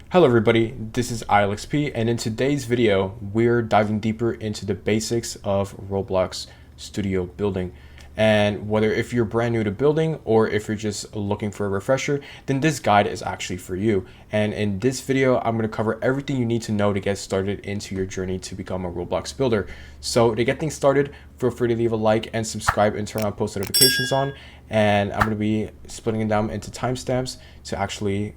Hello everybody, this is ILXP, and in today's video, we're diving deeper into the basics of Roblox Studio building. And whether if you're brand new to building or if you're just looking for a refresher, then this guide is actually for you. And in this video, I'm going to cover everything you need to know to get started into your journey to become a Roblox builder. So to get things started, feel free to leave a like and subscribe and turn on post notifications on. And I'm going to be splitting it down into timestamps to actually,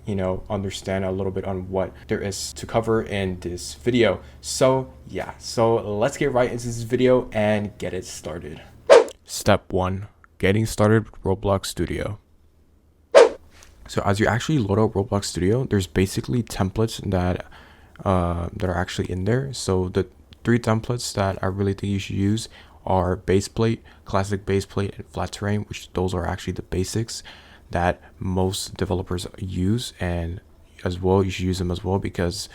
understand a little bit on what there is to cover in this video. So yeah, so let's get right into this video and get it started. Step 1. Getting started with Roblox Studio. So as you actually load up Roblox Studio, there's basically templates that are actually in there. So the 3 templates that I really think you should use are base plate, classic base plate, and flat terrain, which those are actually the basics that most developers use, and as well you should use them as well because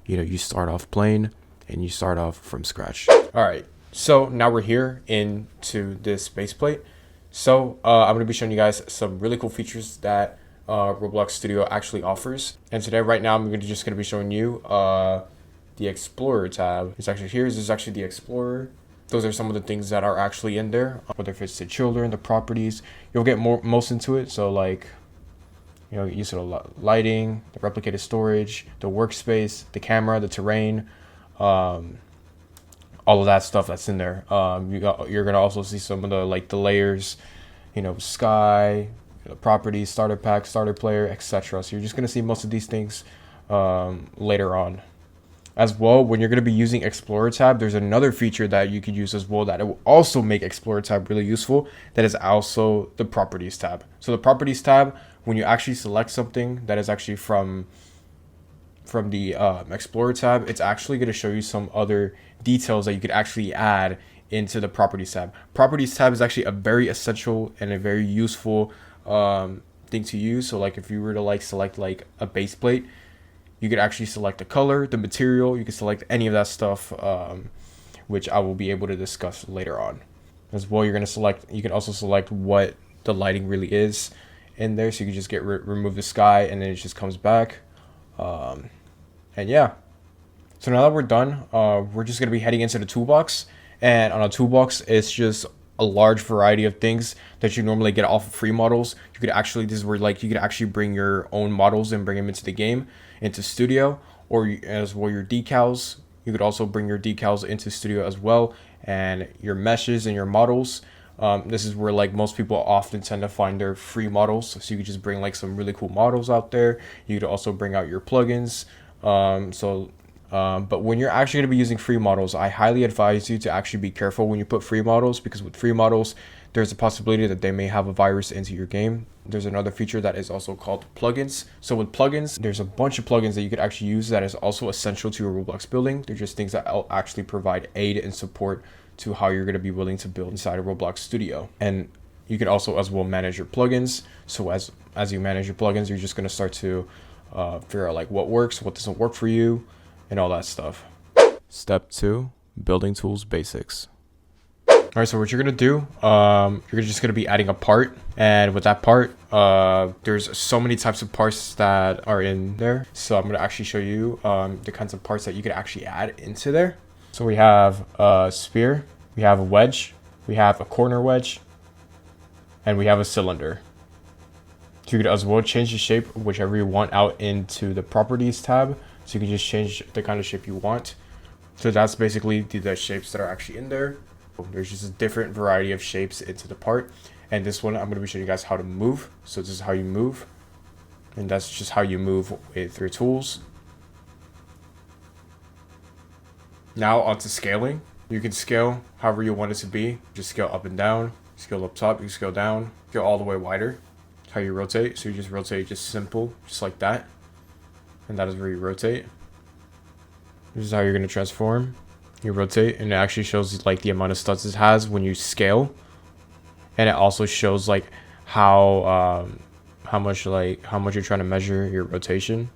you start off plain and you start off from scratch. All right. So now we're here into this base plate. So I'm going to be showing you guys some really cool features that Roblox Studio actually offers. And today, right now, I'm just going to be showing you the Explorer tab. It's actually here. This is actually the Explorer. Those are some of the things that are actually in there. Whether if it's the children, the properties, you'll get most into it. So like, use of the lighting, the replicated storage, the workspace, the camera, the terrain, all of that stuff that's in there. You're gonna also see some of the layers, sky, properties, starter pack, starter player, etc. So you're just gonna see most of these things later on. As well, when you're going to be using Explorer tab, there's another feature that you could use as well that it will also make Explorer tab really useful. That is also the properties tab. So the properties tab, when you actually select something that is actually from the Explorer tab, it's actually going to show you some other details that you could actually add into the properties tab. Properties tab is actually a very essential and a very useful thing to use. So like if you were to select a base plate, you could actually select the color, the material, you can select any of that stuff, which I will be able to discuss later on. As well, you can also select what the lighting really is in there. So you can just remove the sky and then it just comes back. And yeah. So now that we're done, we're just gonna be heading into the toolbox. And on a toolbox, it's just a large variety of things that you normally get off of free models. This is where you could actually bring your own models and bring them into the game, into Studio, or as well your decals. You could also bring your decals into Studio as well, and your meshes and your models. This is where most people often tend to find their free models. So you could just bring some really cool models out there. You could also bring out your plugins. But when you're actually going to be using free models, I highly advise you to actually be careful when you put free models, because with free models, there's a possibility that they may have a virus into your game. There's another feature that is also called plugins. So with plugins, there's a bunch of plugins that you could actually use that is also essential to your Roblox building. They're just things that actually provide aid and support to how you're going to be willing to build inside of Roblox Studio. And you can also as well manage your plugins. So as you manage your plugins, you're just going to start to figure out what works, what doesn't work for you, and all that stuff. Step 2, building tools basics. All right, so what you're gonna do, you're just gonna be adding a part, and with that part, there's so many types of parts that are in there. So I'm gonna actually show you the kinds of parts that you could actually add into there. So we have a sphere, we have a wedge, we have a corner wedge, and we have a cylinder. So you could as well change the shape whichever you want out into the properties tab. So you can just change the kind of shape you want. So that's basically the shapes that are actually in there. There's just a different variety of shapes into the part. And this one, I'm going to be showing you guys how to move. So this is how you move. And that's just how you move with your tools. Now onto scaling. You can scale however you want it to be. Just scale up and down. Scale up top, you scale down. Scale all the way wider. How you rotate. So you just rotate just simple, just like that. And that is where you rotate. This is how you're going to transform. You rotate, and it actually shows the amount of studs it has when you scale, and it also shows how much you're trying to measure your rotation.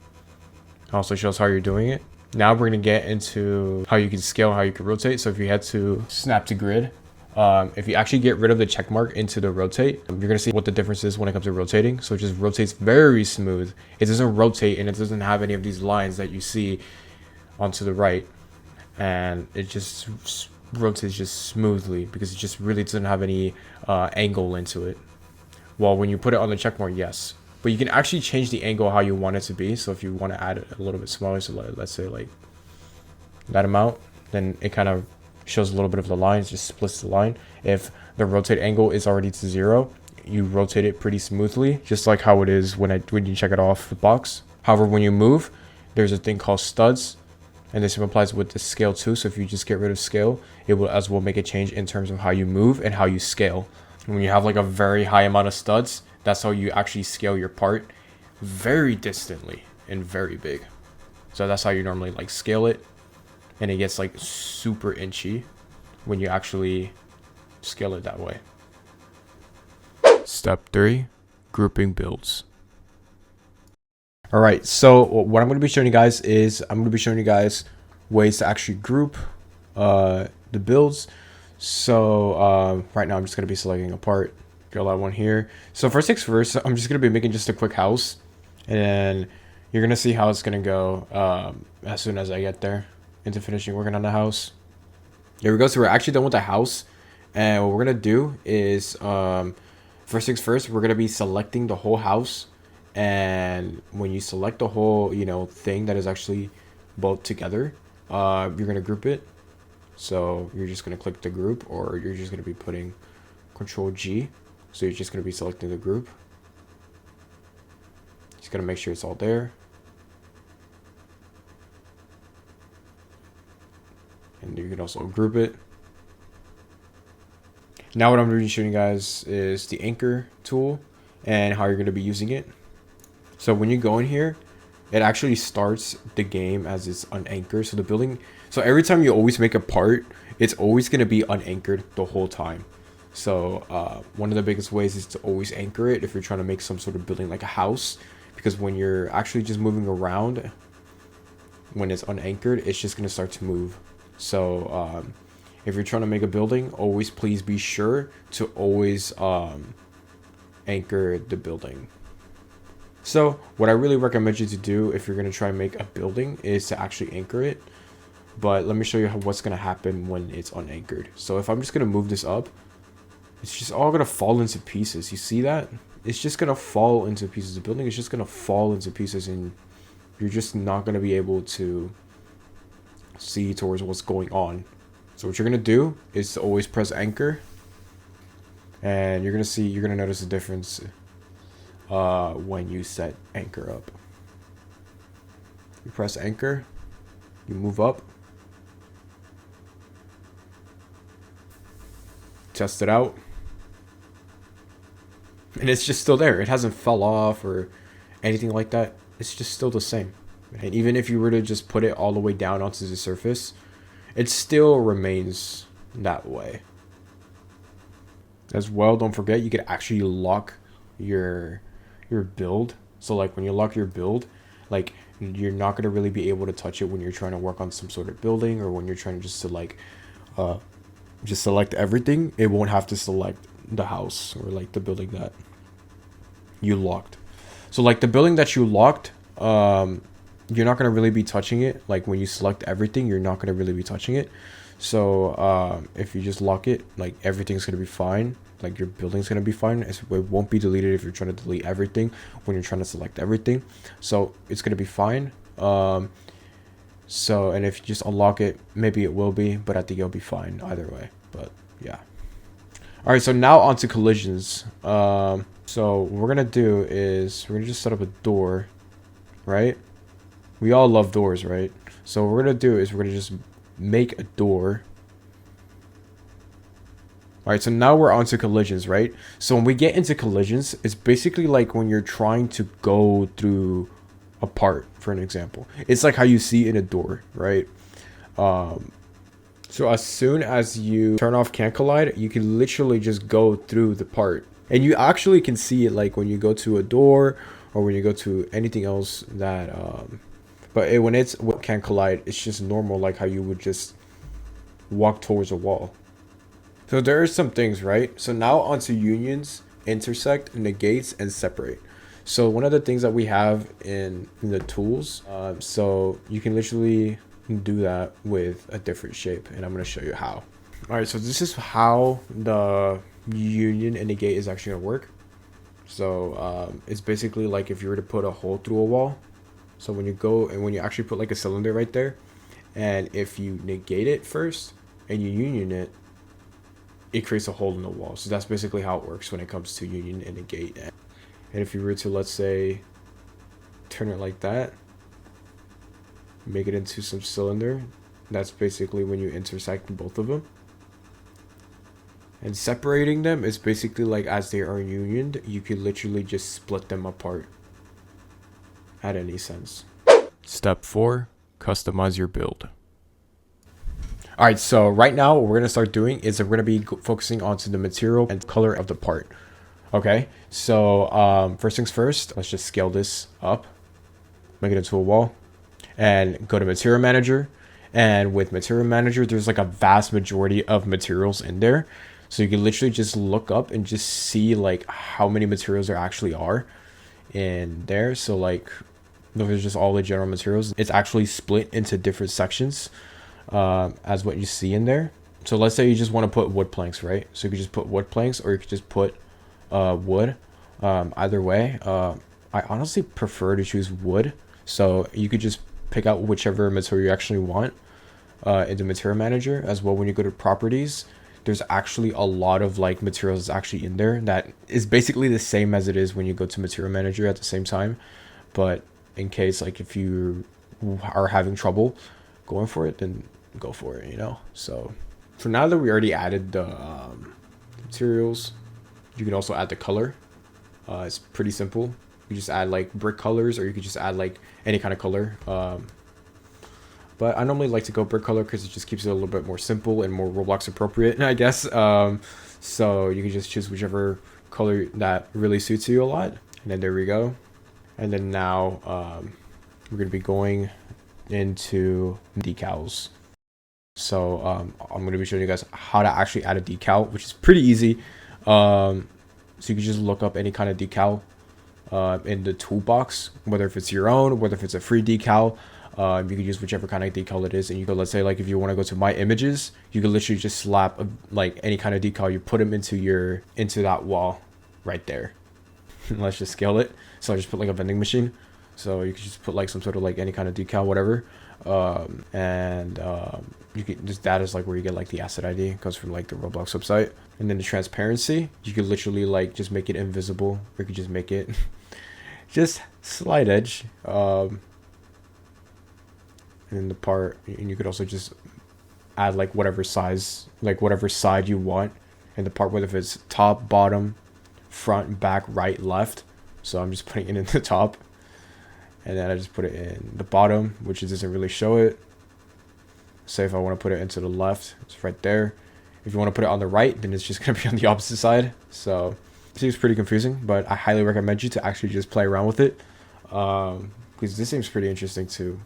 It also shows how you're doing it. Now we're going to get into how you can scale and how you can rotate. So if you head to snap to grid, If you actually get rid of the check mark into the rotate, you're gonna see what the difference is when it comes to rotating. So it just rotates very smooth. It doesn't rotate and it doesn't have any of these lines that you see onto the right, and it just rotates just smoothly because it just really doesn't have any angle into it. Well, when you put it on the check mark, yes, but you can actually change the angle how you want it to be. So if you want to add it a little bit smaller, so let's say like that amount, then it kind of shows a little bit of the line, it just splits the line. If the rotate angle is already to 0, you rotate it pretty smoothly, just like how it is when you check it off the box. However, when you move, there's a thing called studs, and this applies with the scale too. So if you just get rid of scale, it will as well make a change in terms of how you move and how you scale. When you have like a very high amount of studs, that's how you actually scale your part very distantly and very big. So that's how you normally like scale it, and it gets like super inchy when you actually scale it that way. Step 3, grouping builds. All right, so what I'm going to be showing you guys is ways to actually group the builds. So right now I'm just going to be selecting a part, drill out one here. So first things first, I'm just going to be making just a quick house, and you're going to see how it's going to go as soon as I get there into finishing working on the house. There we go. So we're actually done with the house, and what we're going to do is first things first, we're going to be selecting the whole house. And when you select the whole thing that is actually both together, you're going to group it. So you're just going to click the group, or you're just going to be putting Control G. So you're just going to be selecting the group. Just going to make sure it's all there. And you can also group it. Now what I'm going to be showing you guys is the anchor tool and how you're going to be using it. So when you go in here, it actually starts the game as it's unanchored. So the building, so every time you always make a part, it's always going to be unanchored the whole time. So one of the biggest ways is to always anchor it if you're trying to make some sort of building like a house, because when you're actually just moving around, when it's unanchored, it's just going to start to move. So if you're trying to make a building, always please be sure to always anchor the building. So what I really recommend you to do if you're going to try and make a building is to actually anchor it. But let me show you what's going to happen when it's unanchored. So if I'm just going to move this up, it's just all going to fall into pieces. You see that? It's just going to fall into pieces. The building is just going to fall into pieces, and you're just not going to be able to see towards what's going on. So what you're going to do is to always press anchor, and you're going to notice the difference when you set anchor up. You press anchor, you move up, test it out, and it's just still there. It hasn't fell off or anything like that. It's just still the same. And even if you were to just put it all the way down onto the surface, it still remains that way. As well, don't forget, you could actually lock your build. So like when you lock your build, like you're not going to really be able to touch it when you're trying to work on some sort of building, or when you're trying just to like just select everything. It won't have to select the house or like the building that you locked. So like the building that you locked, you're not going to really be touching it. Like when you select everything, you're not going to really be touching it. So if you just lock it, like everything's going to be fine. Like your building's going to be fine. It won't be deleted if you're trying to delete everything when you're trying to select everything. So it's going to be fine. So, and if you just unlock it, maybe it will be, but I think it'll be fine either way. But yeah. All right, so now onto collisions. So what we're going to do is we're going to just set up a door, right? We all love doors, right? So what we're going to do is we're going to just make a door. All right, so now we're onto collisions, right? So when we get into collisions, it's basically like when you're trying to go through a part, for an example. It's like how you see in a door, right? So as soon as you turn off Can't Collide, you can literally just go through the part. And you actually can see it like when you go to a door or when you go to anything else that... when it's Can't Collide, it's just normal, like how you would just walk towards a wall. So there are some things, right? So now onto unions, intersect, negates, and separate. So one of the things that we have in the tools, so you can literally do that with a different shape, and I'm going to show you how. All right, so this is how the union and negate is actually going to work. So it's basically like if you were to put a hole through a wall. So when you go and when you actually put like a cylinder right there, and if you negate it first and you union it, it creates a hole in the wall. So that's basically how it works when it comes to union and negate. And if you were to, let's say, turn it like that, make it into some cylinder, that's basically when you intersect both of them. And separating them is basically like as they are unioned, you could literally just split them apart at any sense. Step 4, customize your build. All right, so right now what we're gonna start doing is we're gonna be focusing onto the material and color of the part. Okay, so first things first, let's just scale this up, make it into a wall, and go to Material Manager. And with Material Manager, there's like a vast majority of materials in there. So you can literally just look up and just see like how many materials there actually are in there. So like, there's just all the general materials. It's actually split into different sections as what you see in there. So let's say you just want to put wood planks, right? So you could just put wood planks, or you could just put wood. Either way, I honestly prefer to choose wood. So you could just pick out whichever material you actually want in the Material Manager. As well, when you go to properties, there's actually a lot of like materials actually in there that is basically the same as it is when you go to Material Manager at the same time. But in case like if you are having trouble going for it, then go for it, you know. So now that we already added the materials, you can also add the color. It's pretty simple. You just add like brick colors, or you could just add like any kind of color. But I normally like to go brick color because it just keeps it a little bit more simple and more Roblox appropriate, I guess. So you can just choose whichever color that really suits you a lot. And then there we go. And then now we're going to be going into decals. So I'm going to be showing you guys how to actually add a decal, which is pretty easy. So you can just look up any kind of decal in the toolbox, whether if it's your own, whether if it's a free decal. You can use whichever kind of decal it is, and you go, let's say like if you want to go to my images, you can literally just slap like any kind of decal, you put them into that wall right there. Let's just scale it. So I just put like a vending machine, so you can just put like some sort of like any kind of decal, whatever. You can just, that is like where you get like the asset ID. It comes from like the Roblox website. And then the transparency, you could literally like just make it invisible, or you could just make it just slight edge. And the part, and you could also just add like whatever size, like whatever side you want, and the part, whether if it's top, bottom, front, back, right, left. So I'm just putting it in the top, and then I just put it in the bottom, which it doesn't really show it. Say if I want to put it into the left, it's right there. If you want to put it on the right, then it's just gonna be on the opposite side. So it seems pretty confusing, but I highly recommend you to actually just play around with it, because this seems pretty interesting to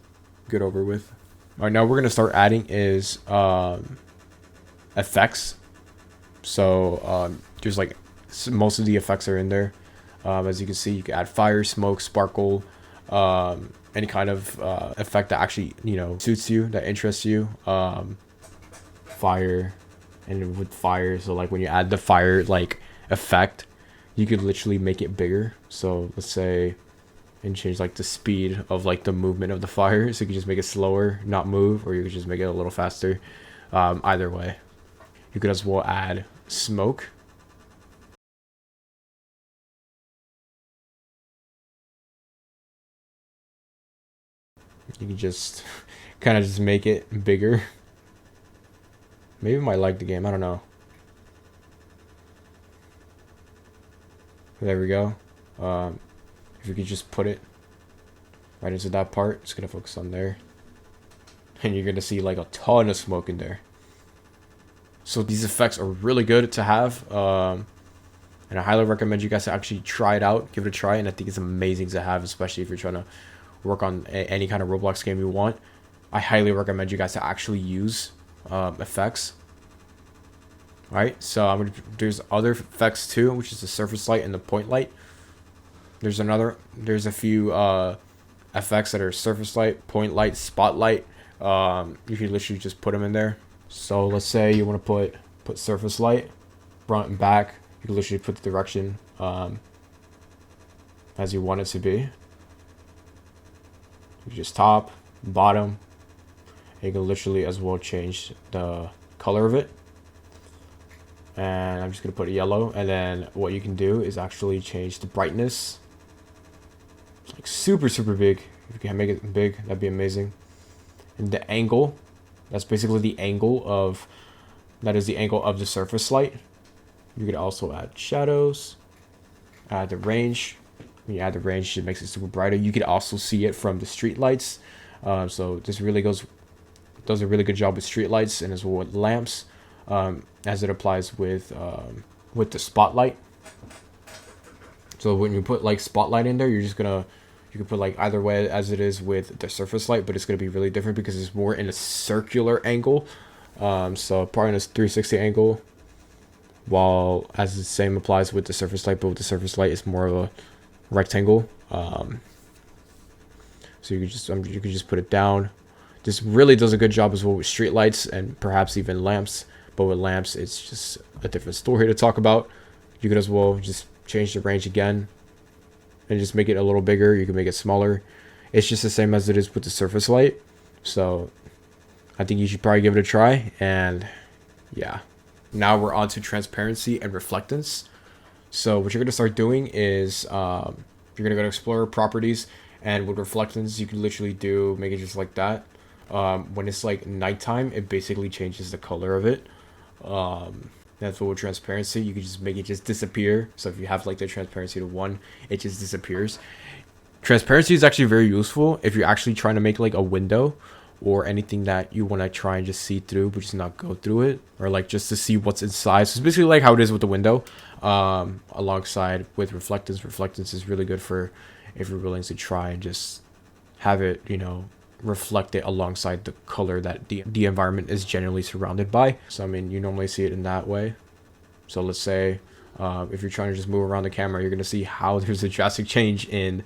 get over with. All right, now we're gonna start adding is effects. So there's like most of the effects are in there. As you can see, you can add fire, smoke, sparkle, any kind of effect that actually, you know, suits you, that interests you. Fire, and with fire, so like when you add the fire like effect, you could literally make it bigger. So let's say, and change like the speed of like the movement of the fire, so you can just make it slower, not move, or you could just make it a little faster. Either way, you could as well add smoke. You can just kind of just make it bigger. Maybe I might like the game, I don't know. There we go. If you could just put it right into that part, it's gonna focus on there, and you're gonna see like a ton of smoke in there. So these effects are really good to have, and I highly recommend you guys to actually try it out, give it a try, and I think it's amazing to have, especially if you're trying to work on any kind of Roblox game you want. I highly recommend you guys to actually use effects. All right, so there's other effects too, which is the surface light and the point light. There's a few effects that are surface light, point light, spotlight. You can literally just put them in there. So let's say you want to put surface light, front and back. You can literally put the direction as you want it to be. You just top, bottom. And you can literally as well change the color of it. And I'm just gonna put yellow. And then what you can do is actually change the brightness, like super big. If you can make it big, that'd be amazing. And the angle, that's basically the angle of the surface light. You could also add shadows, add the range. When you add the range, it makes it super brighter. You could also see it from the street lights. So this really does a really good job with street lights and as well with lamps, as it applies with the spotlight. So when you put like spotlight in there, you can put like either way as it is with the surface light, but it's gonna be really different because it's more in a circular angle. So probably in a 360 angle, while as the same applies with the surface light, but with the surface light it's more of a rectangle. So you could just put it down. This really does a good job as well with street lights and perhaps even lamps. But with lamps, it's just a different story to talk about. You could as well just change the range again and just make it a little bigger. You can make it smaller. It's just the same as it is with the surface light. So I think you should probably give it a try. And yeah, now we're on to transparency and reflectance. So what you're going to start doing is you're going to go to Explorer Properties, and with reflectance, you can literally make it just like that. When it's like nighttime, it basically changes the color of it. That's what with transparency, you can just make it just disappear. So if you have like the transparency to 1, it just disappears. Transparency is actually very useful if you're actually trying to make like a window or anything that you want to try and just see through but just not go through it, or like just to see what's inside. So it's basically like how it is with the window, alongside with reflectance. Reflectance is really good for if you're willing to try and just have it, reflect it alongside the color that the environment is generally surrounded by. So I mean, you normally see it in that way. So let's say if you're trying to just move around the camera, you're going to see how there's a drastic change in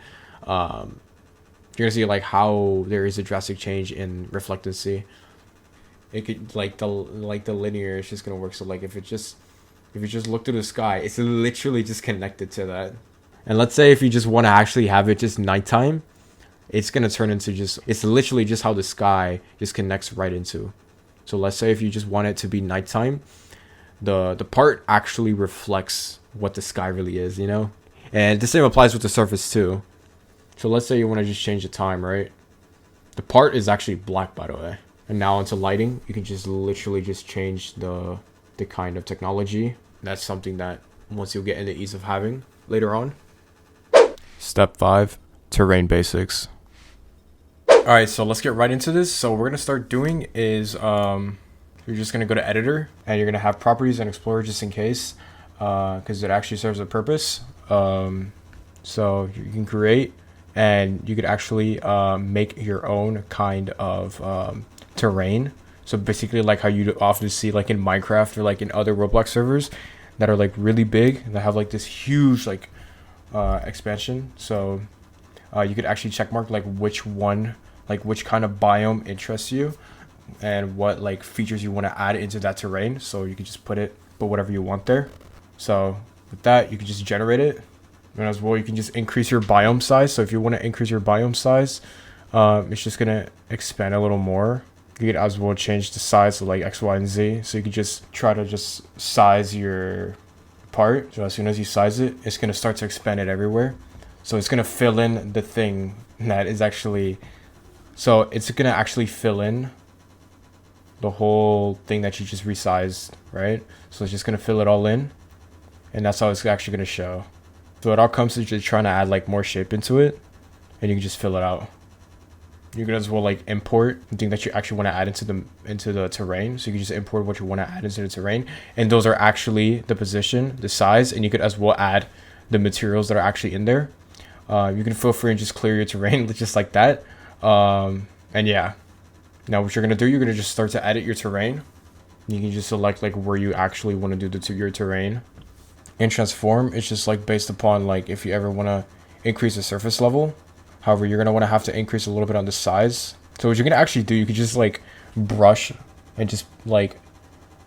you're gonna see like how there is a drastic change in reflectancy. It could like the linear is just gonna work. So like if you just look through the sky, it's literally just connected to that. And let's say if you just want to actually have it just nighttime, it's gonna turn into it's literally just how the sky just connects right into. So let's say if you just want it to be nighttime, the part actually reflects what the sky really is, And the same applies with the surface too. So let's say you want to just change the time, right? The part is actually black, by the way. And now into lighting, you can just literally just change the kind of technology. That's something that once you'll get into ease of having later on. Step 5, terrain basics. All right, so let's get right into this. So what we're going to start doing is you're just going to go to editor, and you're going to have properties and explorer just in case, because it actually serves a purpose. So you can create, and you could actually make your own kind of terrain. So basically like how you often see like in Minecraft or like in other Roblox servers that are like really big, that have like this huge like expansion. So you could actually checkmark like which kind of biome interests you and what like features you want to add into that terrain. So you can just put whatever you want there. So with that, you can just generate it. And as well, you can just increase your biome size. So if you want to increase your biome size, it's just going to expand a little more. You could as well change the size to like X, Y, and Z. So you could just try to just size your part. So as soon as you size it, it's going to start to expand it everywhere. So it's going to fill in the thing that is actually... So it's going to actually fill in the whole thing that you just resized, right? So it's just going to fill it all in. And that's how it's actually going to show. So it all comes to just trying to add like more shape into it, and you can just fill it out. You can as well like import the thing that you actually want to add into the terrain. So you can just import what you want to add into the terrain, and those are actually the position, the size, and you could as well add the materials that are actually in there. You can feel free and just clear your terrain just like that. And yeah, now what you're gonna do, you're gonna just start to edit your terrain. You can just select like where you actually want to do your terrain. And transform, it's just like based upon like if you ever want to increase the surface level. However, you're going to want to have to increase a little bit on the size. So what you're going to actually do, you could just like brush and just like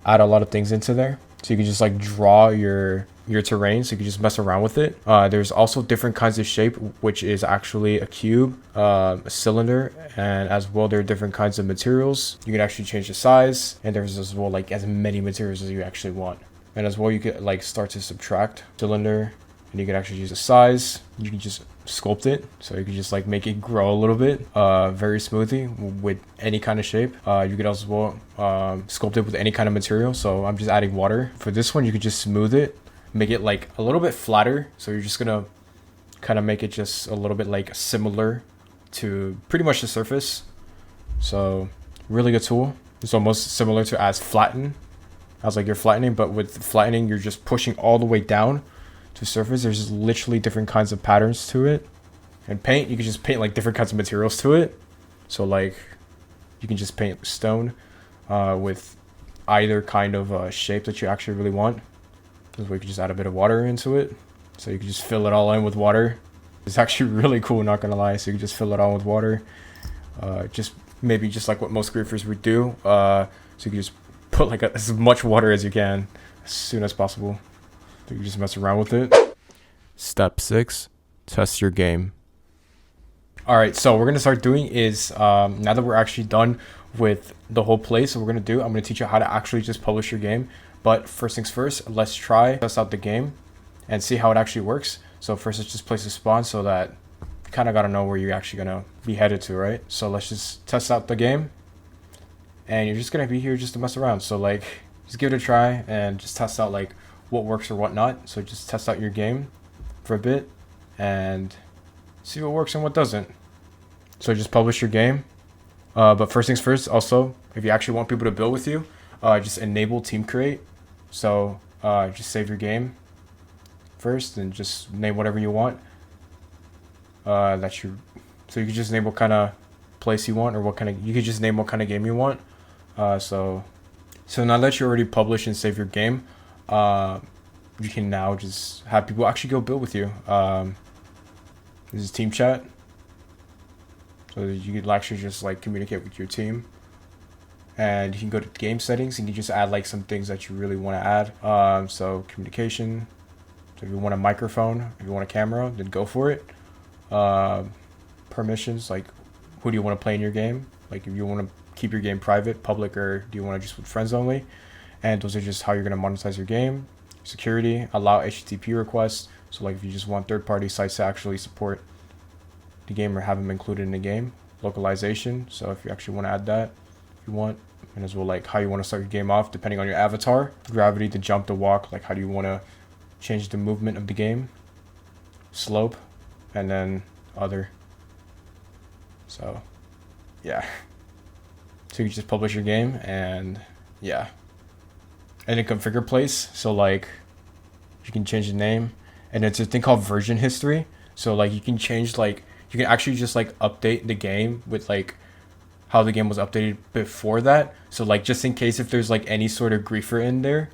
add a lot of things into there. So you can just like draw your terrain, so you can just mess around with it. There's also different kinds of shape, which is actually a cube, a cylinder, and as well there are different kinds of materials. You can actually change the size, and there's as well like as many materials as you actually want. And as well, you could like start to subtract cylinder, and you can actually use a size. You can just sculpt it, so you can just like make it grow a little bit, very smoothly with any kind of shape. You could also sculpt it with any kind of material. So I'm just adding water. For this one, you could just smooth it, make it like a little bit flatter. So you're just gonna kind of make it just a little bit like similar to pretty much the surface. So really good tool. It's almost similar to as flatten. I was like, you're flattening, but with flattening, you're just pushing all the way down to surface. There's just literally different kinds of patterns to it. And paint, you can just paint like different kinds of materials to it. So like, you can just paint stone with either kind of shape that you actually really want. This way you can just add a bit of water into it. So you can just fill it all in with water. It's actually really cool, not gonna lie. So you can just fill it all with water. Just maybe just like what most griefers would do. So you can just put like as much water as you can as soon as possible. So you just mess around with it. Step 6, test your game. All right, so what we're gonna start doing is now that we're actually done with the whole place, so we're gonna do, I'm gonna teach you how to actually just publish your game. But first things first, let's test out the game and see how it actually works. So first, let's just place a spawn so that you kind of gotta know where you're actually gonna be headed to, right? So let's just test out the game. And you're just gonna be here just to mess around. So like, just give it a try and just test out like what works or what not. So just test out your game for a bit and see what works and what doesn't. So just publish your game. But first things first, also, if you actually want people to build with you, just enable team create. So just save your game first and just name whatever you want. So you can just name what kind of place you want, or you could just name what kind of game you want. So now that you already published and saved your game, you can now just have people actually go build with you. This is team chat, so you could actually just like communicate with your team. And you can go to game settings and you just add like some things that you really want to add. So communication. So if you want a microphone, if you want a camera, then go for it. Permissions, like who do you want to play in your game? Like if you want to keep your game private, public, or do you want to just with friends only? And those are just how you're going to monetize your game. Security, allow HTTP requests. So like if you just want third-party sites to actually support the game or have them included in the game. Localization, so if you actually want to add that, if you want. And as well like how you want to start your game off depending on your avatar. Gravity, to jump, to walk, like how do you want to change the movement of the game. Slope, and then other. So yeah, so you just publish your game and yeah, and then configure place. So like you can change the name, and it's a thing called version history. So like you can change, like you can actually just like update the game with like how the game was updated before that. So like just in case if there's like any sort of griefer in there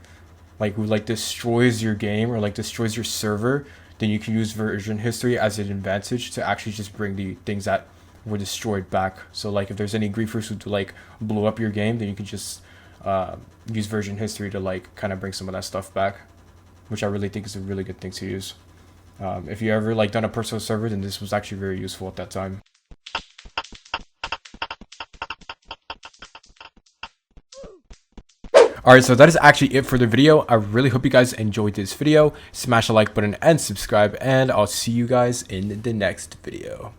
like who like destroys your game or like destroys your server, then you can use version history as an advantage to actually just bring the things that were destroyed back. So like if there's any griefers who like blew up your game, then you can just use version history to like kind of bring some of that stuff back, which I really think is a really good thing to use. If you ever like done a personal server, then this was actually very useful at that time. Alright, so that is actually it for the video. I really hope you guys enjoyed this video. Smash the like button and subscribe, and I'll see you guys in the next video.